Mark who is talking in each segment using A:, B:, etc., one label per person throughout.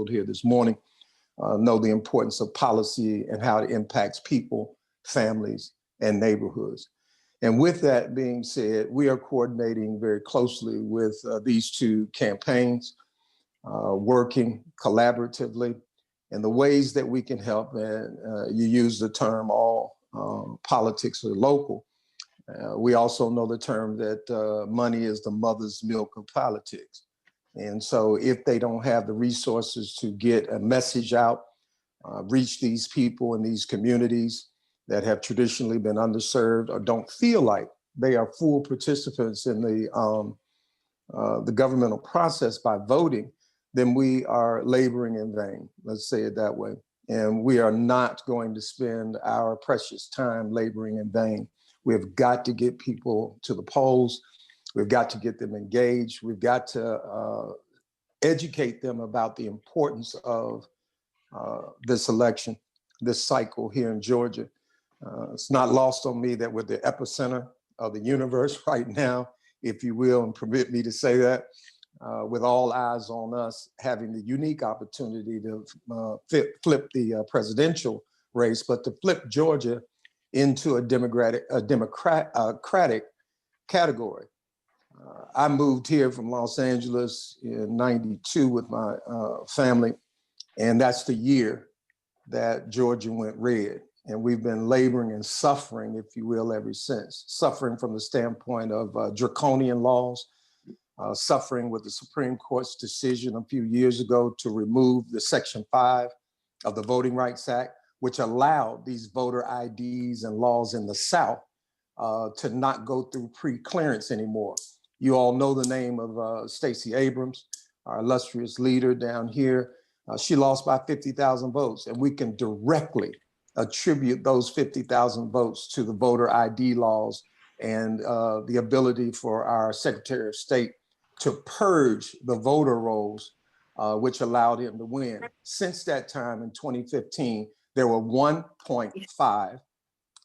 A: here this morning know the importance of policy and how it impacts people, families, and neighborhoods. And with that being said, we are coordinating very closely with these two campaigns, working collaboratively, and the ways that we can help. And you use the term all politics are local. We also know the term that money is the mother's milk of politics. And so if they don't have the resources to get a message out, reach these people in these communities that have traditionally been underserved or don't feel like they are full participants in the governmental process by voting, then we are laboring in vain. Let's say it that way. And we are not going to spend our precious time laboring in vain. We've got to get people to the polls. We've got to get them engaged. We've got to educate them about the importance of this election, this cycle here in Georgia. It's not lost on me that we're the epicenter of the universe right now, if you will, and permit me to say that, with all eyes on us having the unique opportunity to flip the presidential race, but to flip Georgia into a democratic category. I moved here from Los Angeles in '92 with my family, and that's the year that Georgia went red. And we've been laboring and suffering, if you will, ever since. Suffering from the standpoint of draconian laws, suffering with the Supreme Court's decision a few years ago to remove the Section 5 of the Voting Rights Act, which allowed these voter IDs and laws in the South to not go through pre-clearance anymore. You all know the name of Stacey Abrams, our illustrious leader down here. She lost by 50,000 votes, and we can directly attribute those 50,000 votes to the voter ID laws and the ability for our Secretary of State to purge the voter rolls, which allowed him to win. Since that time in 2015, there were 1.5,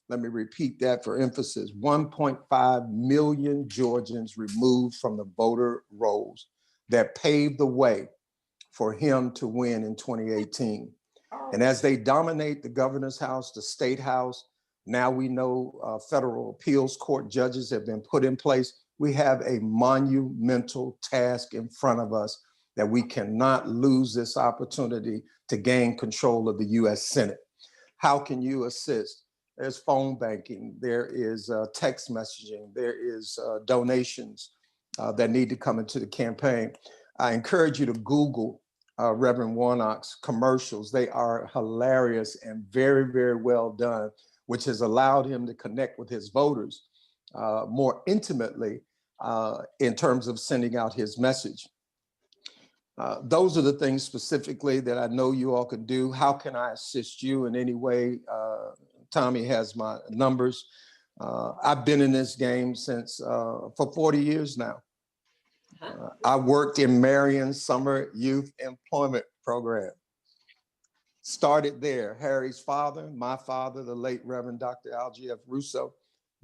A: let me repeat that for emphasis, 1.5 million Georgians removed from the voter rolls that paved the way for him to win in 2018. And as they dominate the governor's house, the state house, now we know federal appeals court judges have been put in place. We have a monumental task in front of us that we cannot lose this opportunity to gain control of the US Senate. How can you assist? There's phone banking, there is text messaging, there is donations that need to come into the campaign. I encourage you to Google Reverend Warnock's commercials. They are hilarious and very, very well done, which has allowed him to connect with his voters more intimately in terms of sending out his message. Those are the things specifically that I know you all can do. How can I assist you in any way? Tommy has my numbers. I've been in this game since for 40 years now. I worked in Marion's Summer Youth Employment Program. Started there. Harry's father, my father, the late Reverend Dr. Algie F. Russo,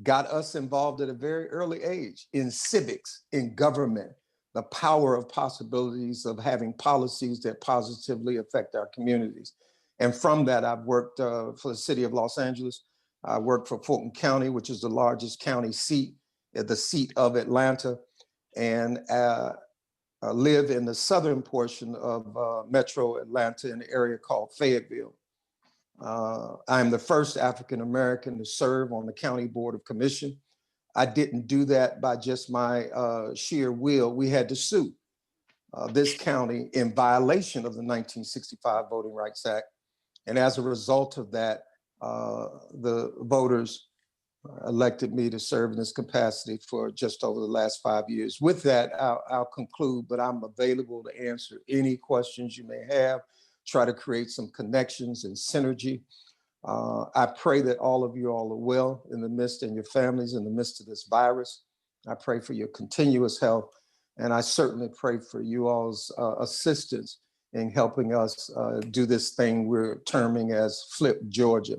A: got us involved at a very early age in civics, in government, the power of possibilities of having policies that positively affect our communities. And from that, I've worked for the city of Los Angeles. I worked for Fulton County, which is the largest county seat, the seat of Atlanta, and live in the southern portion of Metro Atlanta in the area called Fayetteville. I'm the first African-American to serve on the County Board of Commission. I didn't do that by just my sheer will. We had to sue this county in violation of the 1965 Voting Rights Act. And as a result of that, the voters elected me to serve in this capacity for just over the last 5 years. With that, I'll conclude, but I'm available to answer any questions you may have, try to create some connections and synergy. I pray that all of you all are well in the midst, and your families in the midst of this virus. I pray for your continuous health, and I certainly pray for you all's assistance in helping us do this thing we're terming as Flip Georgia.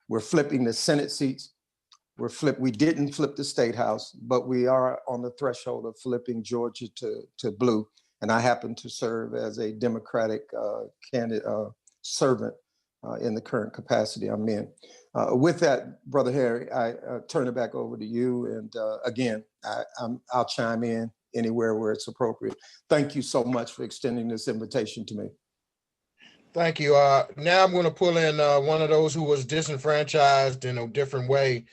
A: We're flipping the Senate seats. We didn't flip the state house, but we are on the threshold of flipping Georgia to blue. and I happen to serve as a Democratic candidate servant in the current capacity I'm in. With that, Brother Harry, I turn it back over to you. And again, I'll chime in anywhere where it's appropriate. Thank you so much for extending this invitation to me.
B: Thank you. Now I'm going to pull in one of those who was disenfranchised in a different way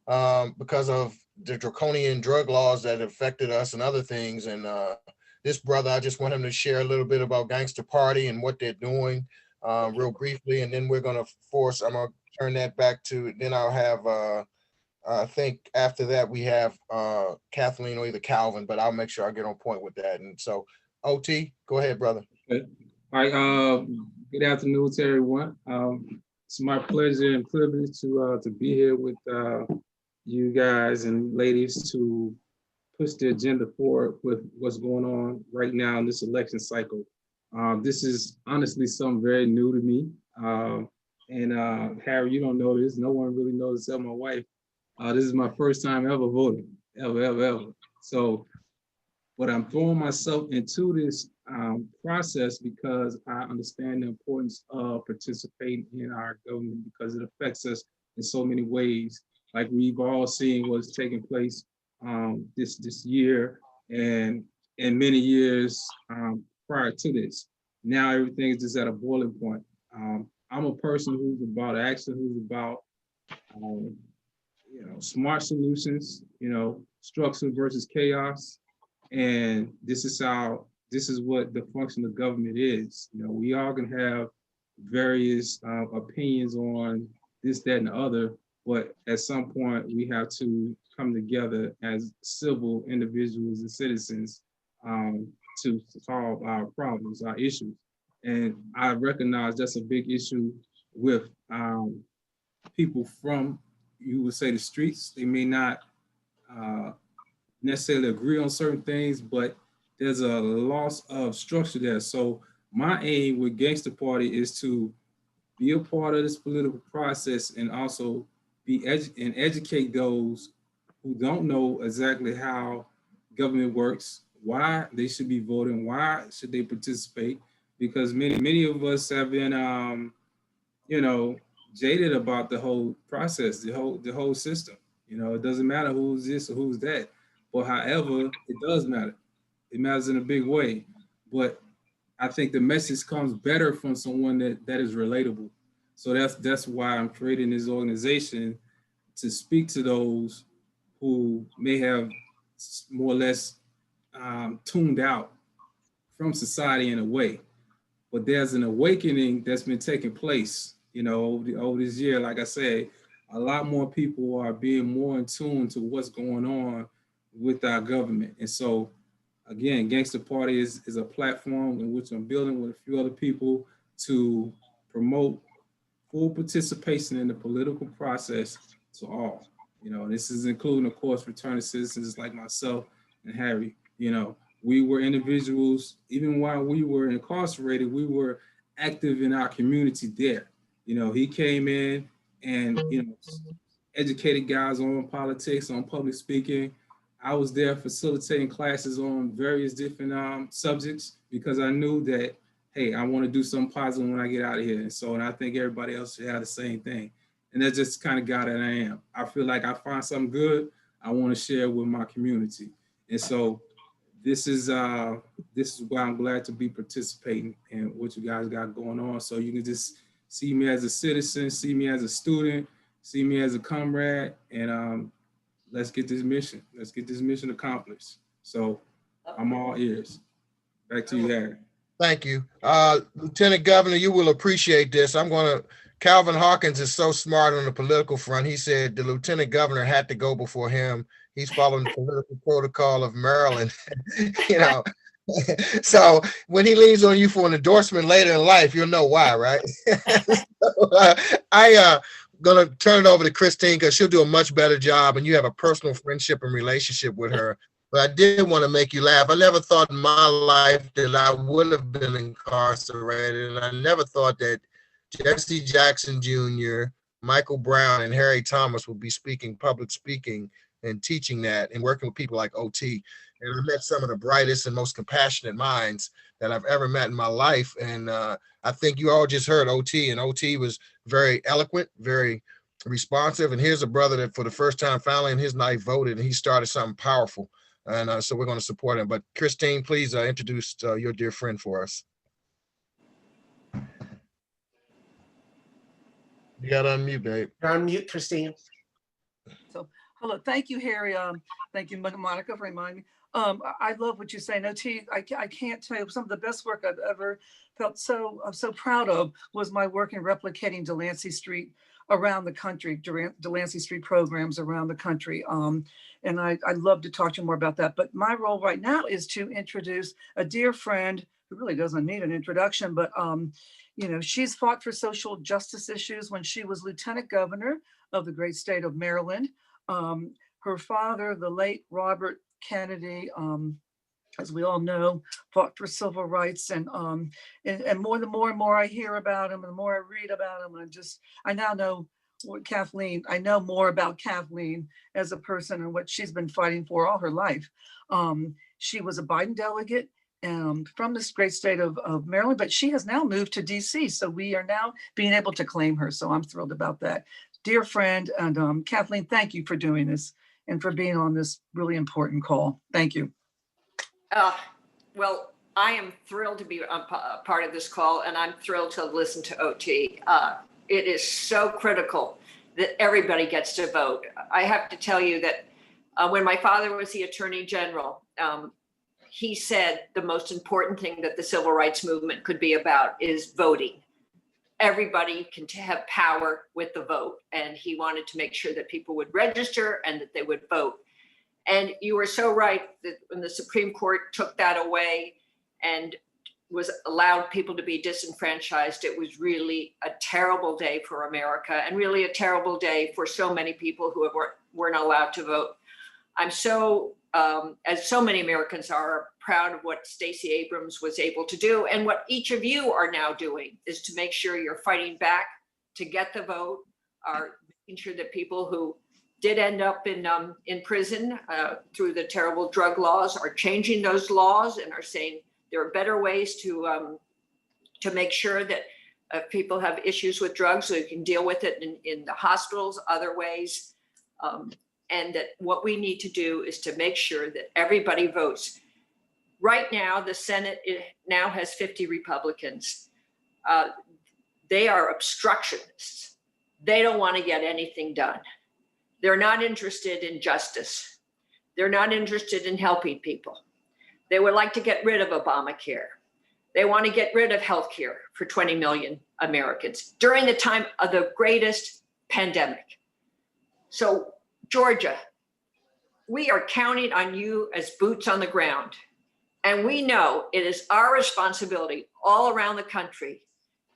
B: because of the draconian drug laws that affected us and other things. And this brother, I just want him to share a little bit about Gangster Party and what they're doing real briefly. And then we're going to I'm going to turn that back to, then I'll have, I think after that we have Kathleen or either Calvin, but I'll make sure I get on point with that. And so OT, go ahead, brother.
C: Okay. All right. Good afternoon to everyone. It's my pleasure and privilege to be here with you guys and ladies to push the agenda forward with what's going on right now in this election cycle. This is honestly something very new to me. And Harry, you don't know this. No one really knows except my wife. This is my first time ever voting, ever. So, but I'm throwing myself into this process because I understand the importance of participating in our government because it affects us in so many ways. Like we've all seen what's taking place this year and many years prior to this. Now everything is just at a boiling point. I'm a person who's about action, who's about smart solutions, structure versus chaos. And this is what the function of government is. We all can have various opinions on this, that, and the other, but at some point we have to come together as civil individuals and citizens to solve our problems, our issues. And I recognize that's a big issue with people from, you would say, the streets. They may not necessarily agree on certain things, but there's a loss of structure there. So my aim with Gangster Party is to be a part of this political process and also educate those who don't know exactly how government works, why they should be voting, why should they participate, because many of us have been jaded about the whole process, the whole system. It doesn't matter who's this or who's that. But however, it does matter. It matters in a big way. But I think the message comes better from someone that is relatable. So that's why I'm creating this organization, to speak to those who may have more or less tuned out from society in a way. But there's an awakening that's been taking place, over this year. Like I said, a lot more people are being more in tune to what's going on with our government. And so, again, Gangster Party is a platform in which I'm building with a few other people to promote full participation in the political process to all. This is including, of course, returning citizens like myself and Harry. We were individuals, even while we were incarcerated, we were active in our community there. He came in and, educated guys on politics, on public speaking. I was there facilitating classes on various different subjects because I knew that, hey, I want to do something positive when I get out of here. And I think everybody else should have the same thing. And that's just the kind of guy that I am. I feel like I find something good, I want to share with my community. And so this is why I'm glad to be participating in what you guys got going on. So you can just see me as a citizen, see me as a student, see me as a comrade, and let's get this mission accomplished. So I'm all ears. Back to you, Harry.
B: Thank you. Lieutenant Governor, you will appreciate this. Calvin Hawkins is so smart on the political front. He said the Lieutenant Governor had to go before him. He's following the political protocol of Maryland, So when he leans on you for an endorsement later in life, you'll know why, right? I'm gonna turn it over to Christine because she'll do a much better job, and you have a personal friendship and relationship with her. But I did want to make you laugh. I never thought in my life that I would have been incarcerated, and I never thought that Jesse Jackson Jr., Michael Brown, and Harry Thomas would be public speaking and teaching that and working with people like OT. and I met some of the brightest and most compassionate minds that I've ever met in my life. And I think you all just heard OT, and OT was very eloquent, very responsive. And here's a brother that for the first time finally in his life voted, and he started something powerful. And so we're going to support him. But Christine, please introduce your dear friend for us. You got to unmute, babe.
D: Unmute, Christine.
E: So, hello, thank you, Harry. Thank you, Monica, for reminding me. I love what you say. No, I can't tell you, some of the best work I've ever felt so proud of was my work in replicating Delancey Street around the country, Delancey Street programs around the country. And I'd love to talk to you more about that. But my role right now is to introduce a dear friend who really doesn't need an introduction, but you know, she's fought for social justice issues when she was lieutenant governor of the great state of Maryland. Her father, the late Robert Kennedy, as we all know, fought for civil rights, and the more and more I hear about him, and the more I read about him, I now know what Kathleen. I know more about Kathleen as a person and what she's been fighting for all her life. She was a Biden delegate from this great state of Maryland, but she has now moved to DC. So we are now being able to claim her. So I'm thrilled about that. Dear friend, and Kathleen, thank you for doing this and for being on this really important call. Thank you.
F: Well, I am thrilled to be a part of this call, and I'm thrilled to listen to OT. It is so critical that everybody gets to vote. I have to tell you that when my father was the Attorney General, he said the most important thing that the civil rights movement could be about is voting. Everybody can have power with the vote, and he wanted to make sure that people would register and that they would vote. And you were so right that when the Supreme Court took that away and was allowed people to be disenfranchised, it was really a terrible day for America, and really a terrible day for so many people who weren't allowed to vote. I'm so, as so many Americans are, proud of what Stacey Abrams was able to do, and what each of you are now doing is to make sure you're fighting back to get the vote, are making sure that people who did end up in prison through the terrible drug laws are changing those laws and are saying there are better ways to make sure that people have issues with drugs so you can deal with it in the hospitals, other ways. And that what we need to do is to make sure that everybody votes. Right now, the Senate now has 50 Republicans. They are obstructionists. They don't want to get anything done. They're not interested in justice. They're not interested in helping people. They would like to get rid of Obamacare. They want to get rid of health care for 20 million Americans during the time of the greatest pandemic. So, Georgia, we are counting on you as boots on the ground. And we know it is our responsibility all around the country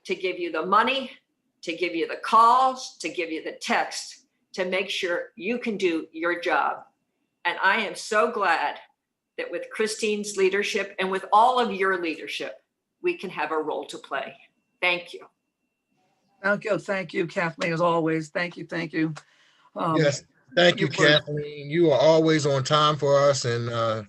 F: to give you the money, to give you the calls, to give you the text, to make sure you can do your job. And I am so glad that with Christine's leadership and with all of your leadership, we can have a role to play. Thank you.
E: Thank you, Kathleen, as always. Thank you.
B: Yes, thank you, Kathleen. You are always on time for us, and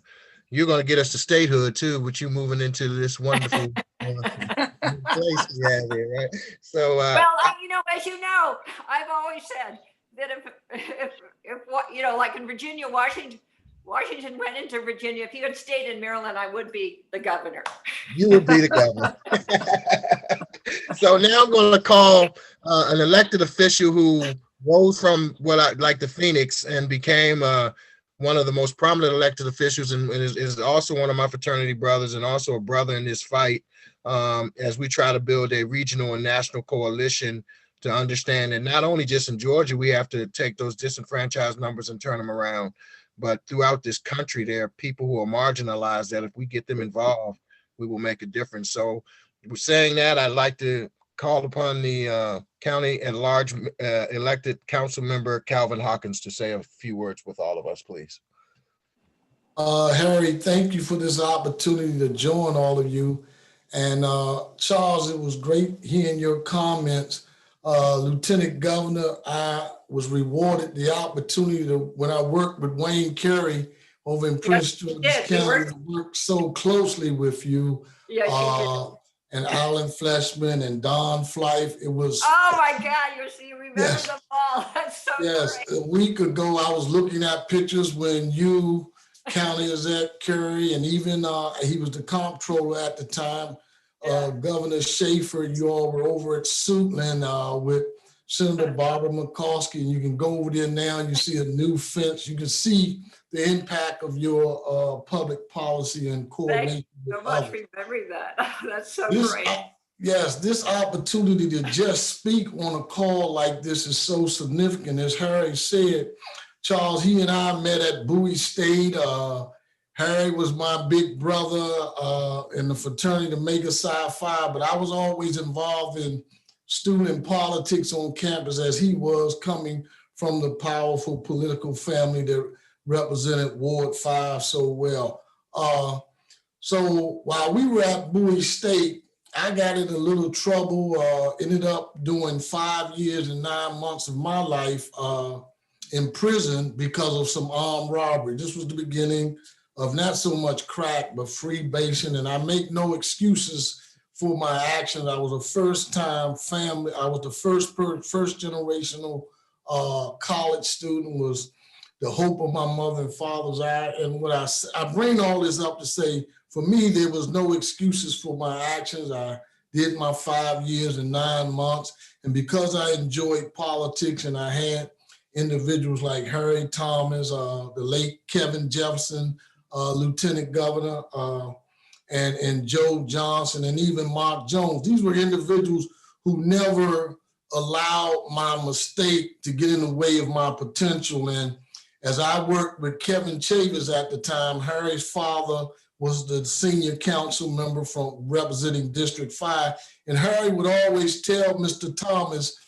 B: you're going to get us to statehood too, with you moving into this wonderful place we have here, right? So,
F: well, as you know, I've always said that if like in Virginia, Washington went into Virginia. If you had stayed in Maryland, I would be the governor.
B: You would be the governor. So now I'm going to call an elected official who rose from like the Phoenix and became one of the most prominent elected officials, and is also one of my fraternity brothers and also a brother in this fight as we try to build a regional and national coalition to understand that not only just in Georgia, we have to take those disenfranchised numbers and turn them around, but throughout this country, there are people who are marginalized that if we get them involved, we will make a difference. So we're saying that, I'd like to call upon the county at large elected council member Calvin Hawkins to say a few words with all of us, please.
G: Harry, thank you for this opportunity to join all of you. And Charles, it was great hearing your comments. Lieutenant Governor, I was rewarded the opportunity to, when I worked with Wayne Carey over in Prince George's
F: yes, we
G: County that worked so closely with you.
F: Yes, you did.
G: And Alan Fleshman and Don Flife. It was.
F: Oh my God, you remember
G: Yes.
F: them all. That's so
G: Yes,
F: great.
G: a week ago, I was looking at pictures when you, County Exec Curry, and even he was the comptroller at the time, Governor Schaefer, you all were over at Suitland with Senator Barbara McCoskey, and you can go over there now and you see a new fence. You can see the impact of your public policy and coordination.
F: Thank you so much for remembering that. That's so great.
G: Yes, this opportunity to just speak on a call like this is so significant. As Harry said, Charles, he and I met at Bowie State. Harry was my big brother in the fraternity Omega Psi Phi, but I was always involved in student politics on campus as he was, coming from the powerful political family that represented Ward 5 so well. So while we were at Bowie State, I got in a little trouble, ended up doing 5 years and 9 months of my life in prison because of some armed robbery. This was the beginning of not so much crack, but freebasing. And I make no excuses for my actions. I was a first-time family. I was the first generational college student, was the hope of my mother and father's eye. And what I bring all this up to say, for me, there was no excuses for my actions. I did my 5 years and 9 months. And because I enjoyed politics and I had individuals like Harry Thomas, the late Kevin Jefferson, Lieutenant Governor, and Joe Johnson, and even Mark Jones, these were individuals who never allowed my mistake to get in the way of my potential. And as I worked with Kevin Chavez at the time, Harry's father was the senior council member from representing District 5. And Harry would always tell Mr. Thomas,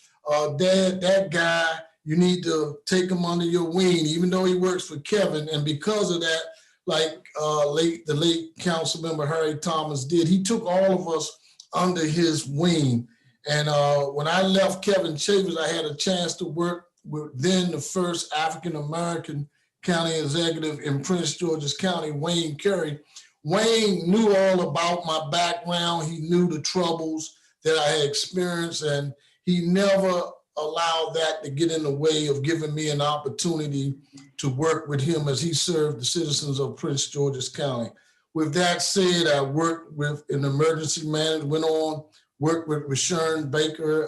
G: Dad, that guy, you need to take him under your wing, even though he works for Kevin. And because of that, like the late council member Harry Thomas did, he took all of us under his wing. And when I left Kevin Chavez, I had a chance to work with then the first African-American county executive in Prince George's County, Wayne Curry. Wayne knew all about my background. He knew the troubles that I had experienced, and he never allowed that to get in the way of giving me an opportunity to work with him as he served the citizens of Prince George's County. With that said, I worked with an emergency manager, went on, worked with Rashawn Baker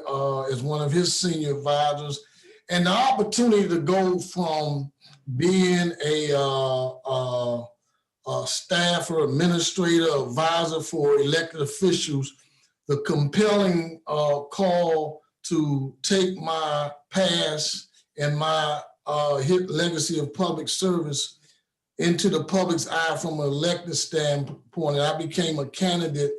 G: as one of his senior advisors. And the opportunity to go from being a staffer, administrator, advisor for elected officials, the compelling call to take my past and my legacy of public service into the public's eye from an elected standpoint. And I became a candidate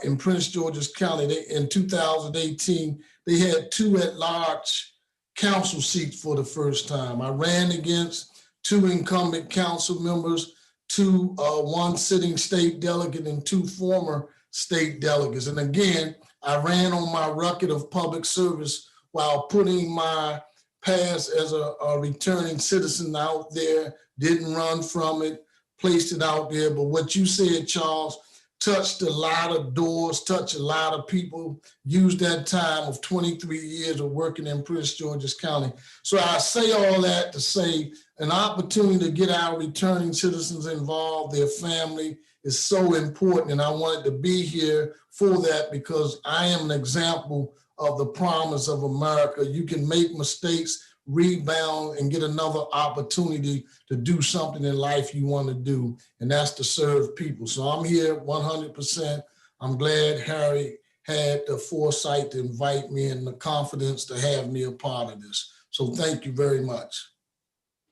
G: in Prince George's County. In 2018, they had 2 at-large council seats for the first time. I ran against 2 incumbent council members, 1 sitting state delegate, and 2 former state delegates. And again, I ran on my record of public service while putting my past as a returning citizen out there, didn't run from it, placed it out there. But what you said, Charles, touched a lot of doors, touched a lot of people, used that time of 23 years of working in Prince George's County. So I say all that to say an opportunity to get our returning citizens involved, their family, is so important. And I wanted to be here for that because I am an example of the promise of America. You can make mistakes, rebound, and get another opportunity to do something in life you want to do, and that's to serve people. So I'm here 100%. I'm glad Harry had the foresight to invite me and the confidence to have me a part of this. So thank you very much.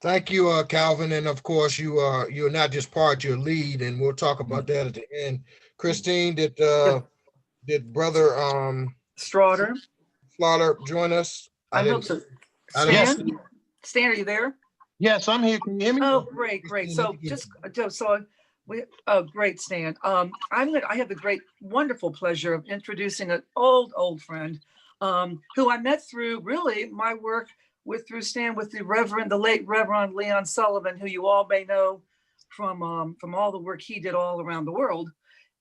B: Thank you, Calvin. And of course, you're not just part, you're lead, and we'll talk about that at the end. Christine, did Brother
E: Straughter.
B: join us?
E: I hope so.
B: Yes.
E: Stan, are you there?
D: Yes, I'm here. Can you hear me?
E: Oh, great. So great, Stan. I have the great, wonderful pleasure of introducing an old friend who I met through really my work through Stan with the late Reverend Leon Sullivan, who you all may know from all the work he did all around the world.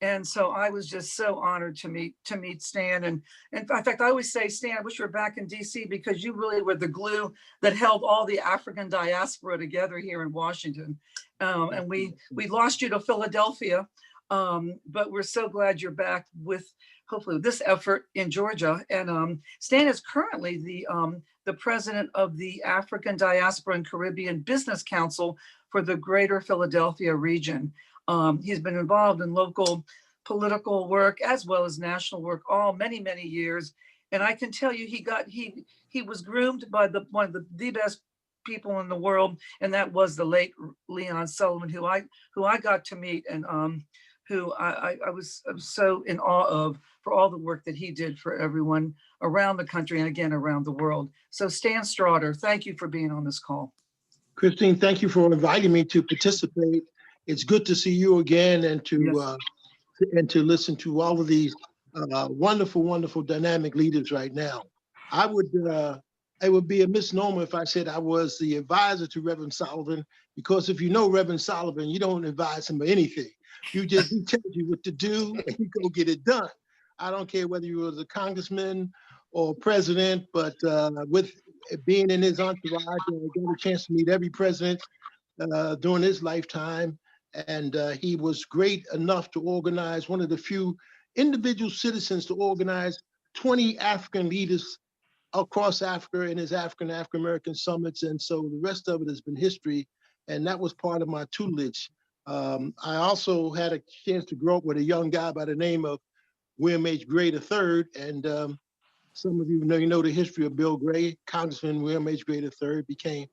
E: And so I was just so honored to meet Stan. And in fact, I always say, Stan, I wish you were back in DC, because you really were the glue that held all the African diaspora together here in Washington. And we lost you to Philadelphia, but we're so glad you're back with hopefully this effort in Georgia. And Stan is currently the president of the African Diaspora and Caribbean Business Council for the Greater Philadelphia region. He's been involved in local political work as well as national work all many years. And I can tell you, he was groomed by one of the best people in the world, and that was the late Leon Sullivan, who I got to meet, and who I was so in awe of for all the work that he did for everyone around the country and again around the world. So Stan Straughter, thank you for being on this call.
D: Christine, thank you for inviting me to participate. It's good to see you again, and to listen to all of these wonderful dynamic leaders right now. It would be a misnomer if I said I was the advisor to Reverend Sullivan, because if you know Reverend Sullivan, you don't advise him of anything. He tells you what to do, and you go get it done. I don't care whether you was a congressman or president, but with being in his entourage, I got a chance to meet every president during his lifetime. And he was great enough to organize, one of the few individual citizens to organize 20 African leaders across Africa in his African-American summits. And so the rest of it has been history. And that was part of my tutelage. I also had a chance to grow up with a young guy by the name of William H. Gray III. And some of you know the history of Bill Gray. Congressman William H. Gray III became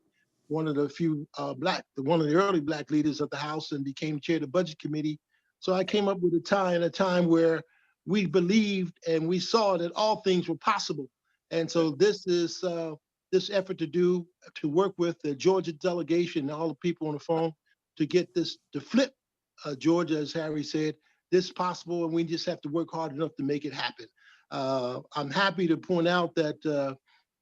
D: one of the few one of the early Black leaders of the House, and became chair of the Budget Committee. So I came up with a time where we believed and we saw that all things were possible. And so this is this effort to work with the Georgia delegation and all the people on the phone to get this to flip Georgia, as Harry said, this is possible, and we just have to work hard enough to make it happen. I'm happy to point out that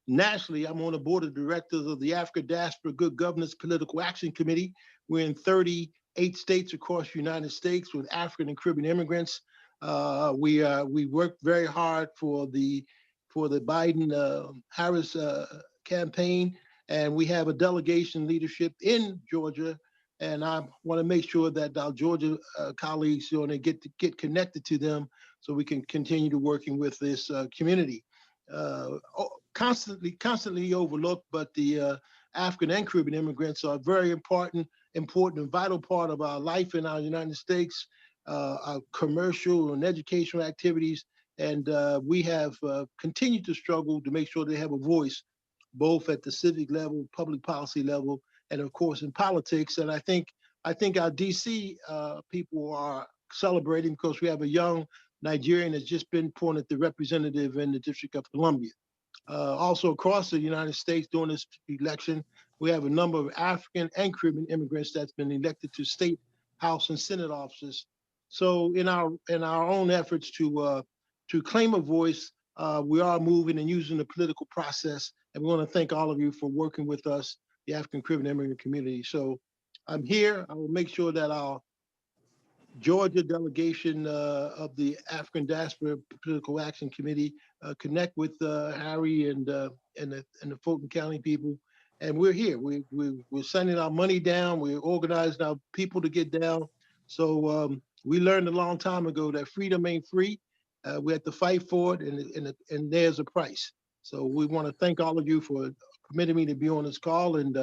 D: nationally, I'm on the board of directors of the African Diaspora Good Governance Political Action Committee. We're in 38 states across the United States with African and Caribbean immigrants. We work very hard for the Biden-Harris campaign, and we have a delegation leadership in Georgia. And I want to make sure that our Georgia colleagues get connected to them, so we can continue to working with this community. Constantly overlooked, but the African and Caribbean immigrants are a very important and vital part of our life in our United States, our commercial and educational activities. And we have continued to struggle to make sure they have a voice, both at the civic level, public policy level, and of course in politics. And I think our DC people are celebrating because we have a young Nigerian that's just been appointed the representative in the District of Columbia. Also across the United States during this election, we have a number of African and Caribbean immigrants that's been elected to state, House, and Senate offices. So in our own efforts to claim a voice, we are moving and using the political process. And we want to thank all of you for working with us, the African Caribbean immigrant community. So I'm here. I will make sure that our Georgia delegation of the African Diaspora Political Action Committee connect with Harry and the Fulton County people, and we're here. We're sending our money down. We're organizing our people to get down. So we learned a long time ago that freedom ain't free. We have to fight for it, and there's a price. So we want to thank all of you for permitting me to be on this call. And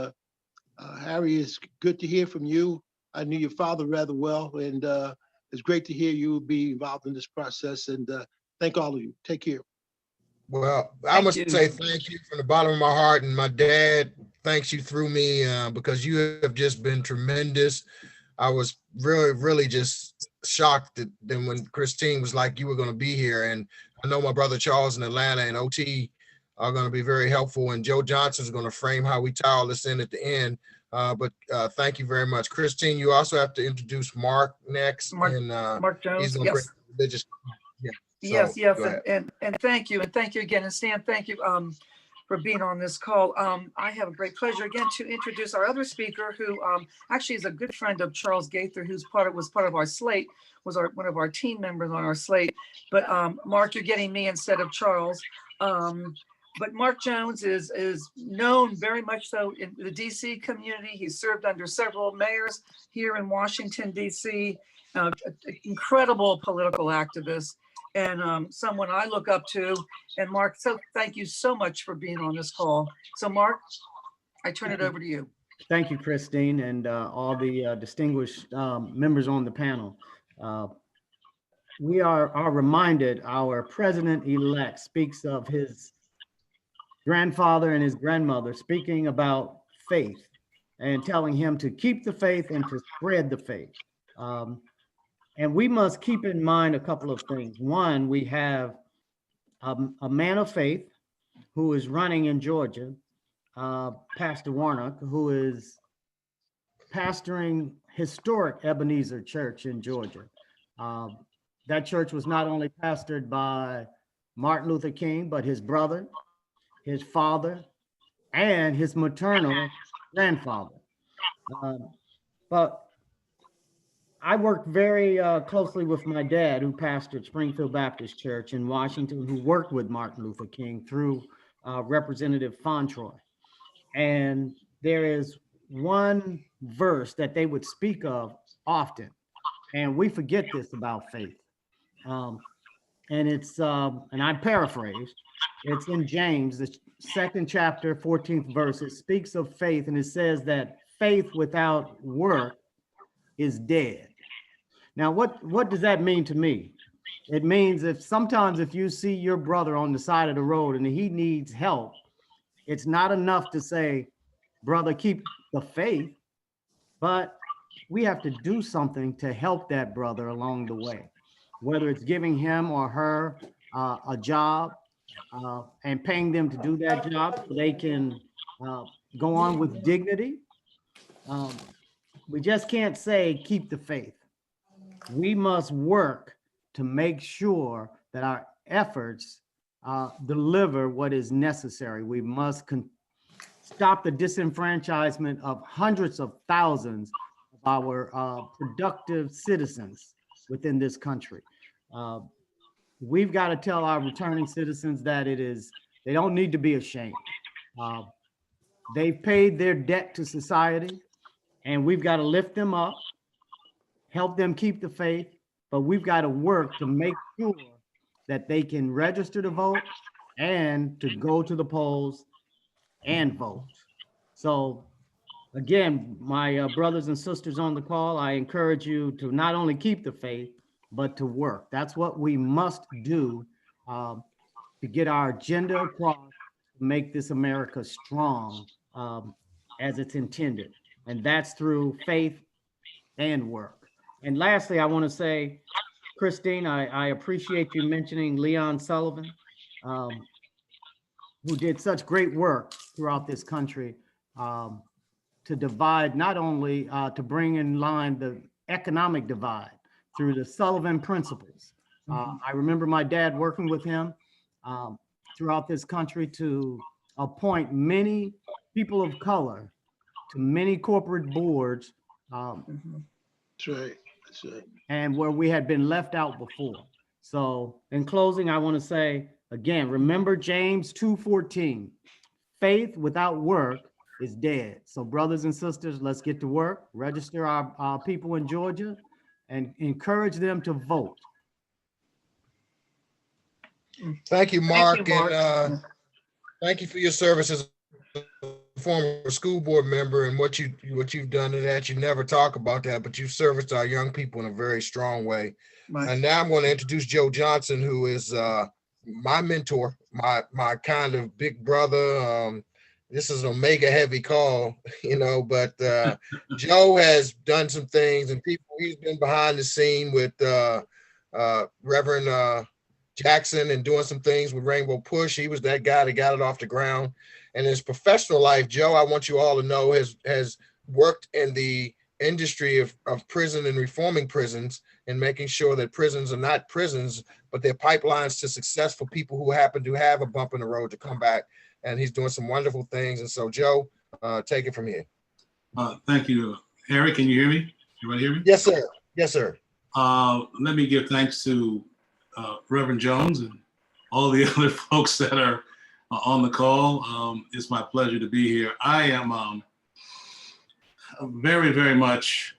D: Harry, it's good to hear from you. I knew your father rather well, and it's great to hear you be involved in this process. And thank all of you. Take care.
B: Well, I must say thank you from the bottom of my heart, and my dad thanks you through me because you have just been tremendous. I was really just shocked that then when Christine was like, you were going to be here. And I know my brother Charles in Atlanta and OT are going to be very helpful, and Joe Johnson's going to frame how we tie all this in at the end. But thank you very much. Christine, you also have to introduce Mark next.
E: Mark Jones, yes.
B: Religious. Yeah.
E: Yes, and thank you. And thank you again. And Stan, thank you. for being on this call. I have a great pleasure again to introduce our other speaker, who actually is a good friend of Charles Gaither, who's was part of our slate, was one of our team members on our slate. But Mark, you're getting me instead of Charles. But Mark Jones is known very much so in the DC community. He's served under several mayors here in Washington, DC, incredible political activist, and someone I look up to. And Mark, so thank you so much for being on this call. So Mark, I turn it over to you.
H: Thank you, Christine, and all the distinguished members on the panel. We are reminded, our president-elect speaks of his grandfather and his grandmother speaking about faith and telling him to keep the faith and to spread the faith. And we must keep in mind a couple of things. One, we have a man of faith who is running in Georgia, Pastor Warnke, who is pastoring historic Ebenezer Church in Georgia. That church was not only pastored by Martin Luther King, but his brother, his father, and his maternal grandfather. But I worked very closely with my dad, who pastored Springfield Baptist Church in Washington, who worked with Martin Luther King through Representative Fontroy. And there is one verse that they would speak of often, and we forget this about faith. And it's, and I paraphrase, it's in James, the 2nd chapter, 14th verse. It speaks of faith, and it says that faith without work is dead. Now, what does that mean to me? It means sometimes if you see your brother on the side of the road and he needs help, it's not enough to say, brother, keep the faith, but we have to do something to help that brother along the way, whether it's giving him or her a job and paying them to do that job so they can go on with dignity. We just can't say, keep the faith. We must work to make sure that our efforts deliver what is necessary. We must stop the disenfranchisement of hundreds of thousands of our productive citizens within this country. We've got to tell our returning citizens that they don't need to be ashamed. They've paid their debt to society, and we've got to lift them up, help them keep the faith, but we've got to work to make sure that they can register to vote and to go to the polls and vote. So again, my brothers and sisters on the call, I encourage you to not only keep the faith, but to work. That's what we must do to get our agenda across, to make this America strong as it's intended. And that's through faith and work. And lastly, I want to say, Christine, I appreciate you mentioning Leon Sullivan, who did such great work throughout this country to divide, not only to bring in line the economic divide through the Sullivan principles. I remember my dad working with him throughout this country to appoint many people of color to many corporate boards.
D: That's right. That's right.
H: And where we had been left out before. So in closing, I want to say, again, remember James 2:14, faith without work is dead. So brothers and sisters, let's get to work, register our people in Georgia, and encourage them to vote.
B: Thank you, Mark.
E: Thank you, Mark.
B: And thank you for your service as a former school board member and what you've done to that. You never talk about that, but you've serviced our young people in a very strong way.
E: Right.
B: And now I'm going to introduce Joe Johnson, who is my mentor, my kind of big brother. This is an omega heavy call, but Joe has done some things, and he's been behind the scene with Reverend Jackson and doing some things with Rainbow Push. He was that guy that got it off the ground. And his professional life, Joe, I want you all to know, has worked in the industry of prison and reforming prisons. in making sure that prisons are not prisons, but they're pipelines to success for people who happen to have a bump in the road to come back. And he's doing some wonderful things. And so, Joe, take it from here.
I: Thank you. Harry, can you hear me? Everybody hear me?
B: Yes, sir. Yes, sir.
I: Let me give thanks to Reverend Jones and all the other folks that are on the call. It's my pleasure to be here. I am very, very much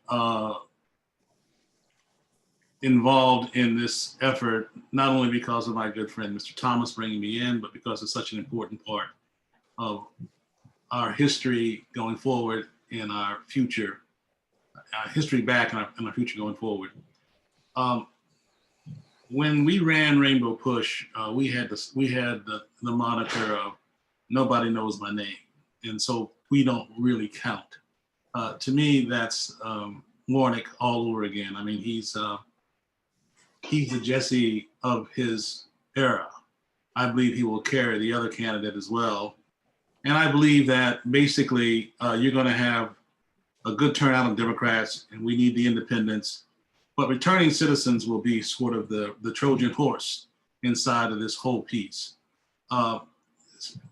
I: involved in this effort, not only because of my good friend, Mr. Thomas, bringing me in, but because it's such an important part of our history going forward and our future, history back and our future going forward. When we ran Rainbow Push, we had the moniker of nobody knows my name, and so we don't really count. To me, that's Warnke all over again. I mean, he's the Jesse of his era. I believe he will carry the other candidate as well, and I believe that basically you're going to have a good turnout of Democrats, and we need the independents. But returning citizens will be sort of the Trojan horse inside of this whole piece.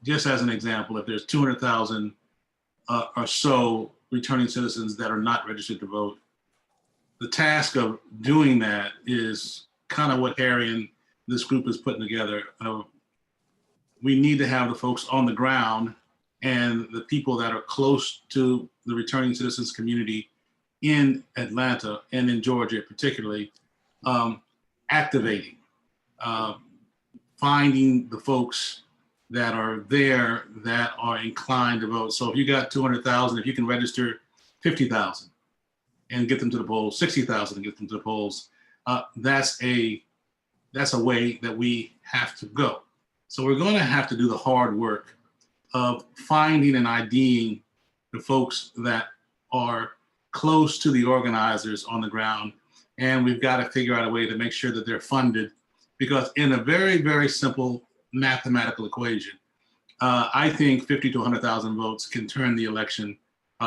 I: Just as an example, if there's 200,000 or so returning citizens that are not registered to vote, the task of doing that is kind of what Harry and this group is putting together. We need to have the folks on the ground and the people that are close to the returning citizens community in Atlanta and in Georgia particularly, activating, finding the folks that are there that are inclined to vote. So if you got 200,000, if you can register 50,000 and get them to the polls, 60,000 and get them to the polls, that's a way that we have to go. So we're going to have to do the hard work of finding and IDing the folks that are close to the organizers on the ground. And we've got to figure out a way to make sure that they're funded, because in a very, very simple mathematical equation, I think 50 to 100,000 votes can turn the election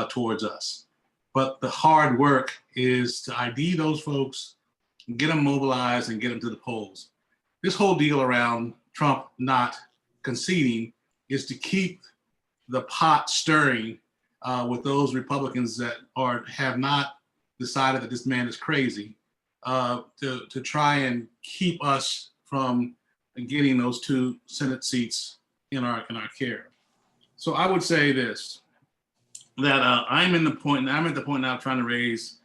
I: towards us. But the hard work is to ID those folks, get them mobilized and get them to the polls. This whole deal around Trump not conceding is to keep the pot stirring with those Republicans that have not decided that this man is crazy, to try and keep us from getting those 2 Senate seats in our care. So I would say this, that I'm at the point now trying to raise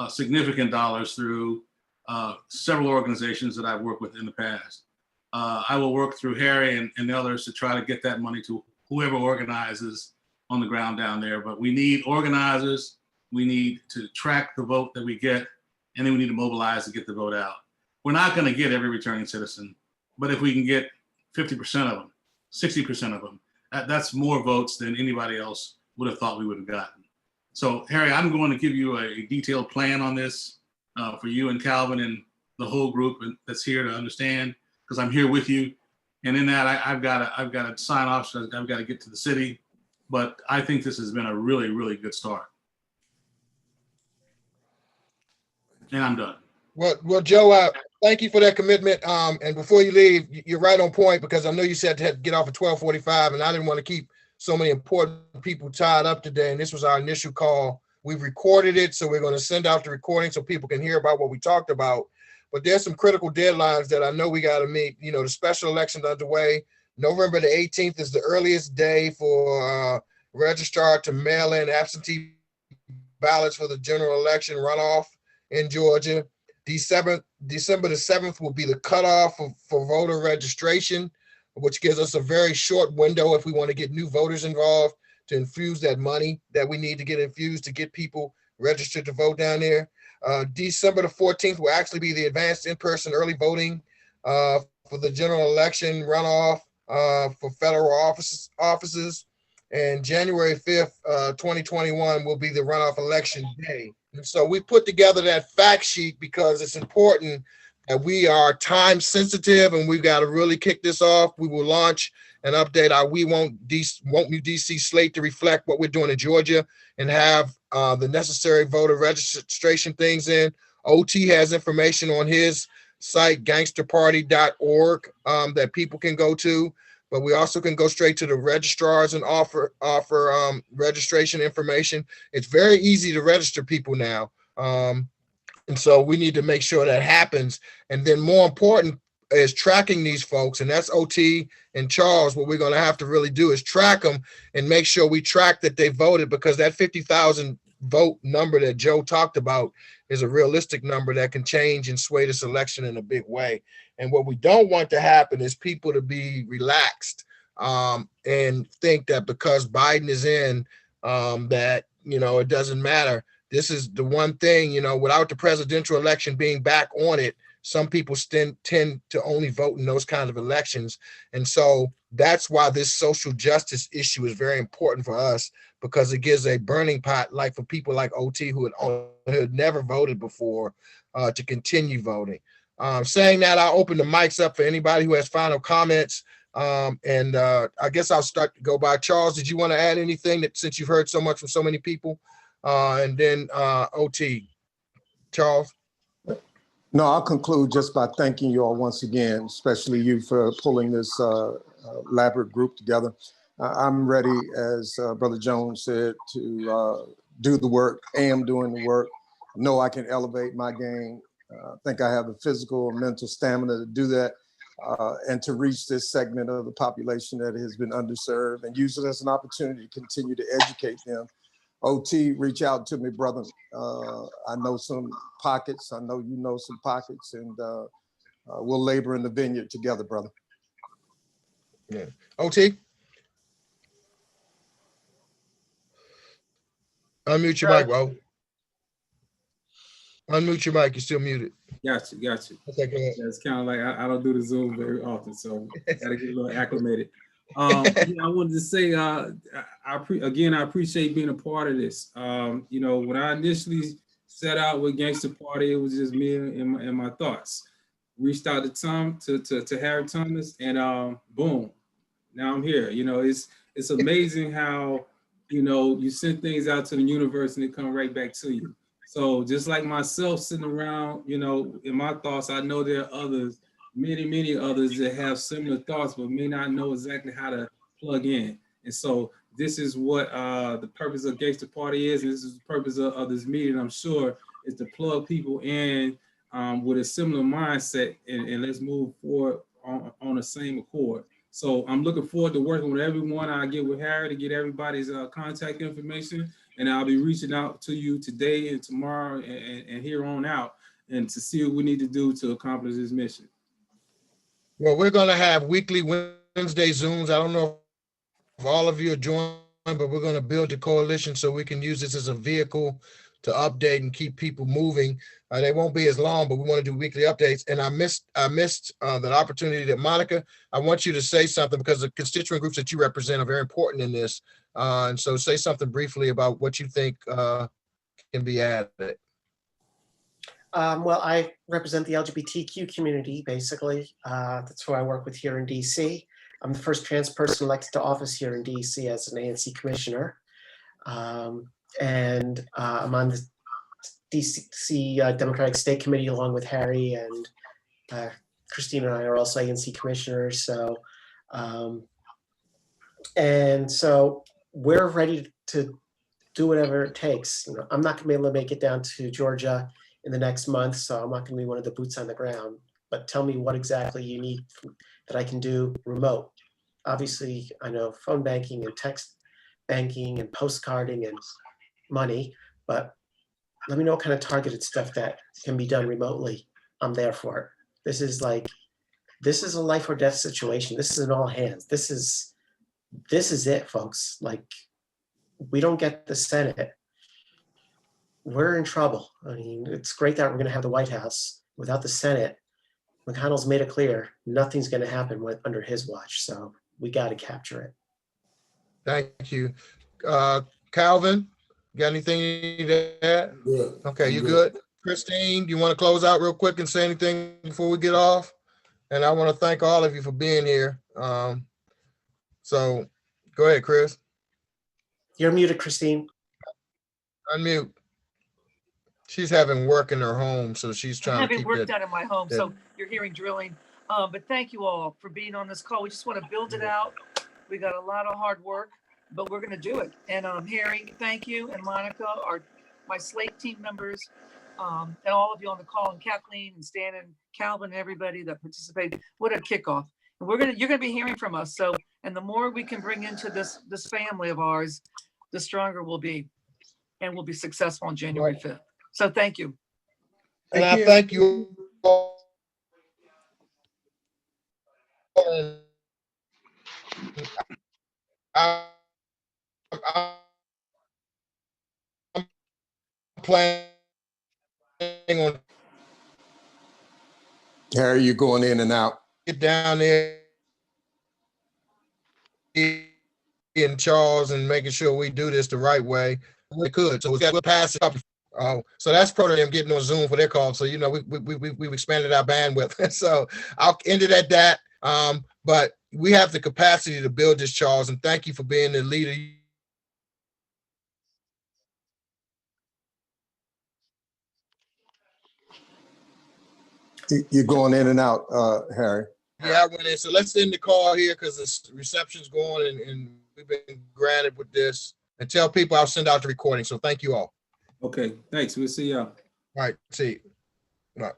I: significant dollars through several organizations that I've worked with in the past. I will work through Harry and others to try to get that money to whoever organizes on the ground down there. But we need organizers, we need to track the vote that we get, and then we need to mobilize to get the vote out. We're not going to get every returning citizen, but if we can get 50% of them, 60% of them, that's more votes than anybody else would have thought we would have gotten. So Harry, I'm going to give you a detailed plan on this for you and Calvin and the whole group that's here to understand, because I'm here with you. And in that, I've got to sign off, so I've got to get to the city. But I think this has been a really, really good start. And I'm done.
B: Well, Joe, thank you for that commitment. And before you leave, you're right on point, because I know you said to have to get off at 12:45, and I didn't want to keep so many important people tied up today. And this was our initial call. We've recorded it, so we're going to send out the recording so people can hear about what we talked about. But there's some critical deadlines that I know we got to meet. You know, the special election's underway. November the 18th is the earliest day for registrar to mail in absentee ballots for the general election runoff in Georgia. December the 7th will be the cutoff for voter registration, which gives us a very short window if we want to get new voters involved to infuse that money that we need to get infused to get people registered to vote down there. December the 14th will actually be the advanced in-person early voting for the general election runoff for federal offices. And January 5th, 2021 will be the runoff election day. And so we put together that fact sheet because it's important that we are time sensitive, and we've got to really kick this off. We will launch and update our We Wont New DC slate to reflect what we're doing in Georgia and have the necessary voter registration things in OT has information on his site, gangsterparty.org, that people can go to. But we also can go straight to the registrars and offer registration information. It's very easy to register people now. And so we need to make sure that happens. And then more important is tracking these folks. And that's OT and Charles. What we're going to have to really do is track them and make sure we track that they voted, because that 50,000 vote number that Joe talked about is a realistic number that can change and sway this election in a big way. And what we don't want to happen is people to be relaxed and think that because Biden is in, that, it doesn't matter. This is the one thing, without the presidential election being back on it, some people tend to only vote in those kind of elections. And so that's why this social justice issue is very important for us, because it gives a burning pot, like for people like OT who had never voted before, to continue voting. Saying that, I'll open the mics up for anybody who has final comments. And I guess I'll start to go by Charles. Did you want to add anything, that since you've heard so much from so many people? And then OT, Charles.
A: No, I'll conclude just by thanking you all once again, especially you for pulling this elaborate group together. I'm ready, as Brother Jones said, to do the work. Am doing the work. Know I can elevate my game. I think I have the physical and mental stamina to do that, and to reach this segment of the population that has been underserved, and use it as an opportunity to continue to educate them. OT, reach out to me, brother. I know some pockets. I know you know some pockets, and we'll labor in the vineyard together, brother.
B: Yeah. OT? Unmute your mic, bro. Unmute your mic. You're still muted.
C: Got you.
B: Okay, go ahead.
C: It's kind of like I don't do the Zoom very often, so gotta get a little acclimated. I wanted to say, I appreciate being a part of this. When I initially set out with Gangster Party, it was just me and my thoughts. Reached out to Harry Thomas, and boom, now I'm here. It's amazing how you send things out to the universe and it come right back to you. So just like myself sitting around, in my thoughts, I know there are others, many others that have similar thoughts, but may not know exactly how to plug in. And so this is what the purpose of Gangster Party is. And this is the purpose of this meeting, I'm sure, is to plug people in with a similar mindset, and let's move forward on the same accord. So I'm looking forward to working with everyone. I get with Harry to get everybody's contact information, and I'll be reaching out to you today and tomorrow and here on out, and to see what we need to do to accomplish this mission.
B: Well, we're going to have weekly Wednesday Zooms. I don't know if all of you are joining, but we're going to build a coalition so we can use this as a vehicle to update and keep people moving. They won't be as long, but we want to do weekly updates. And I missed that opportunity that Monica, I want you to say something, because the constituent groups that you represent are very important in this. And so say something briefly about what you think can be added.
J: Well, I represent the LGBTQ community, basically. That's who I work with here in DC. I'm the first trans person elected to office here in DC as an ANC commissioner. And I'm on the DC Democratic State Committee along with Harry, and Christine and I are also ANC commissioners. So, and so we're ready to do whatever it takes. I'm not gonna be able to make it down to Georgia in the next month, so I'm not gonna be one of the boots on the ground, but tell me what exactly you need that I can do remote. Obviously, I know phone banking and text banking and postcarding and money, but let me know what kind of targeted stuff that can be done remotely. I'm there for it. This is a life or death situation. This is an all hands. This is it, folks. Like, we don't get the Senate, we're in trouble. I mean, it's great that we're going to have the White House. Without the Senate, McConnell's made it clear nothing's going to happen under his watch. So we got to capture it.
B: Thank you. Calvin, got anything you need to add?
G: Good.
B: Okay, you good? Christine, do you want to close out real quick and say anything before we get off? And I want to thank all of you for being here. So go ahead, Chris.
J: You're muted, Christine.
B: Unmute. She's having work in her home, so she's
E: I'm
B: trying to
E: having
B: keep
E: work
B: that.
E: done in my home,
B: that-
E: so you're hearing drilling. But thank you all for being on this call. We just want to build it out. We got a lot of hard work, but we're going to do it. And Harry, thank you, and Monica, my Slate team members, and all of you on the call, and Kathleen and Stan and Calvin, and everybody that participated. What a kickoff! And you're gonna be hearing from us. So, and the more we can bring into this family of ours, the stronger we'll be, and we'll be successful on January 5th. So, thank you.
B: And I thank you all. I'm planning on
A: Harry, you're going in and out.
B: get down there in Charles and making sure we do this the right way. We could, so we'll pass it up. So that's part of them getting on Zoom for their call. So, you know, we've expanded our bandwidth. So I'll end it at that. But we have the capacity to build this, Charles, and thank you for being the leader.
A: You're going in and out, Harry.
B: Yeah, I went in. So let's end the call here because the reception's going and we've been granted with this. And tell people I'll send out the recording. So thank you all.
C: Okay, thanks. We'll see y'all.
B: All right, see you. All right.